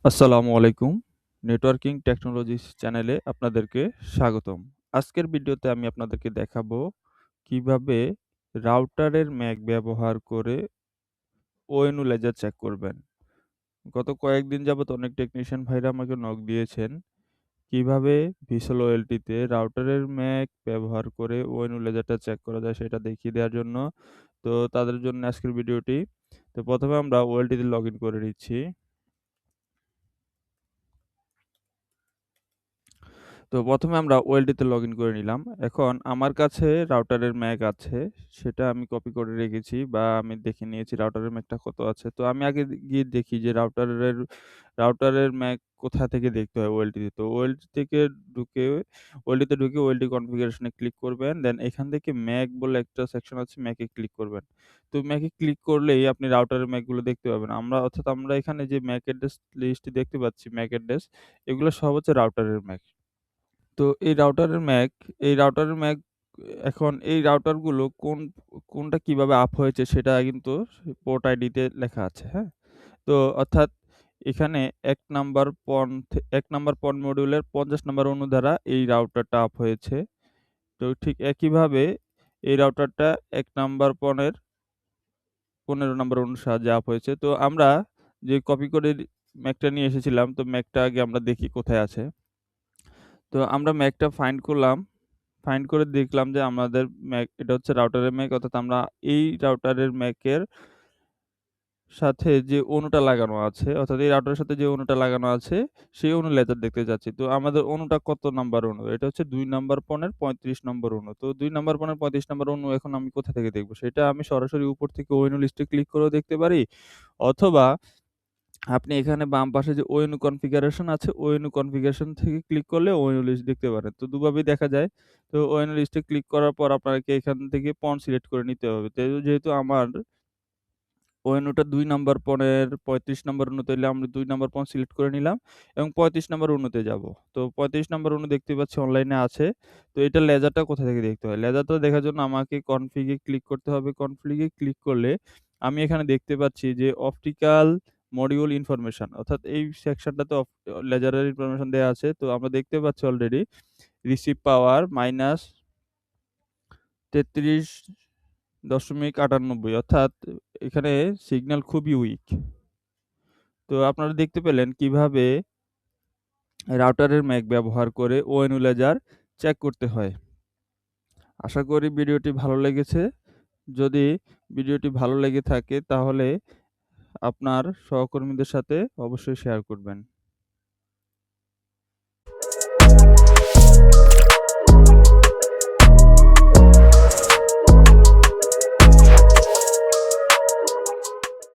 আসসালামু আলাইকুম। Networking technologies চ্যানেলে আপনাদেরকে স্বাগতম। আজকের ভিডিওতে আমি আপনাদেরকে দেখাবো কিভাবে রাউটারের ম্যাক ব্যবহার করে ওএনও লেজার চেক করবেন। গত কয়েকদিন যাবৎ অনেক টেকনিশিয়ান ভাইরা আমাকে নক দিয়েছেন। কিভাবে ভিসেল ওএলটিতে রাউটারের ম্যাক ব্যবহার করে ওএনও লেজারটা চেক করা যায় সেটা দেখিয়ে দেওয়ার জন্য। তো তাদের জন্য আজকের ভিডিওটি। তো ১ম এ আমরা ওএলটিতে লগইন করে নিচ্ছি। তো ১ম এ আমরা ওএলটিতে লগইন করে নিলাম। এখন আমার কাছে রাউটারের ম্যাক আছে। সেটা আমি কপি করে রেখেছি বা আমি দেখে নিয়েছি রাউটারের ম্যাকটা কত আছে। তো আমি আগে গিয়ে দেখি যে রাউটারের ম্যাক কোথা থেকে দেখতে হয় ওএলটিতে। তো ওএলটিতে ঢুকে ওএলটি কনফিগারেশন এ ক্লিক করবেন। দেন এখান থেকে ম্যাক বলে একটা সেকশন আছে, ম্যাকে ক্লিক করবেন। তো ম্যাকে ক্লিক করলেই আপনি রাউটারের ম্যাকগুলো দেখতে পাবেন। আমরা এখানে যে ম্যাক অ্যাড্রেস লিস্টটি দেখতে পাচ্ছি, ম্যাক অ্যাড্রেস, এগুলো সব হচ্ছে রাউটারের ম্যাক। তো এই রাউটারের ম্যাক এখন এই রাউটারগুলো কোনটা কিভাবে আপ হয়েছে সেটা কিন্তু পোর্ট আইডিতে লেখা আছে, হ্যাঁ? তো অর্থাৎ এখানে ১ নাম্বার পন মডিউলের ৫০ নাম্বার অণু দ্বারা এই রাউটারটা আপ হয়েছে। তো ঠিক একইভাবে এই রাউটারটা ১ নাম্বার পনের ১৫ নাম্বার অণুর সাহায্যে আপ হয়েছে। তো আমরা যে কপি করে ম্যাকটা নিয়ে এসেছিলাম, তো ম্যাকটা আগে আমরা দেখি কোথায় আছে। তো আমরা ম্যাকটা ফাইন্ড করলাম। ফাইন্ড করে দেখলাম যে আমাদের ম্যাক এটা হচ্ছে রাউটারের ম্যাক, অর্থাৎ আমরা এই রাউটারের ম্যাকের সাথে যে অণুটা লাগানো আছে, অর্থাৎ এই রাউটারের সাথে যে অণুটা লাগানো আছে, সেই অণুর লেজার দেখতে চাচ্ছি। তো আমাদের অণুটা কত নাম্বার অণু? এটা হচ্ছে ২ নাম্বার পণের ৩৫ নম্বর অণু। তো ২ নাম্বার পণের ৩৫ নম্বর অণু এখন আমি কোথা থেকে দেখব? সেটা আমি সরাসরি উপর থেকে ওএনও লিস্টে ক্লিক করেও দেখতে পারি, অথবা আপনি এখানে বাম পাশে যে ONU কনফিগারেশন আছে, ONU কনফিগারেশন থেকে ক্লিক করলে ONU লিস্ট দেখতে পারেন। তো দুভাবেই দেখা যায়। তো ONU লিস্টে ক্লিক করার পর আপনাকে এখান থেকে পন সিলেক্ট করে নিতে হবে। তো যেহেতু আমার ONU টা ২ নাম্বার পনের ৩৫ নাম্বার অণুতে হইলে আমরা ২ নাম্বার পন সিলেক্ট করে নিলাম এবং ৩৫ নাম্বার অণুতে যাবো। তো ৩৫ নাম্বার অণু দেখতে পাচ্ছি অনলাইনে আছে। তো এটার লেজারটা কোথা থেকে দেখতে হয়? লেজারটা দেখার জন্য আমাকে কনফিগ এ ক্লিক করতে হবে। কনফিগ এ ক্লিক করলে আমি এখানে দেখতে পাচ্ছি যে অপটিক্যাল মডিউল ইনফরমেশন, অর্থাৎ এই সেকশনটাতে লেজারের ইনফরমেশন দেয়া আছে। তো আমরা দেখতে পাচ্ছি অলরেডি রিসিভ পাওয়ার -৩৩.৯৮, অর্থাৎ এখানে সিগন্যাল খুবই উইক। তো আপনারা দেখতে পেলেন কিভাবে রাউটারের ম্যাক ব্যবহার করে ওএনও লেজার চেক করতে হয়। আশা করি ভিডিওটি ভালো লেগেছে। যদি ভিডিওটি ভালো লেগে থাকে তাহলে আপনার সহকর্মীদের সাথে অবশ্যই শেয়ার করবেন।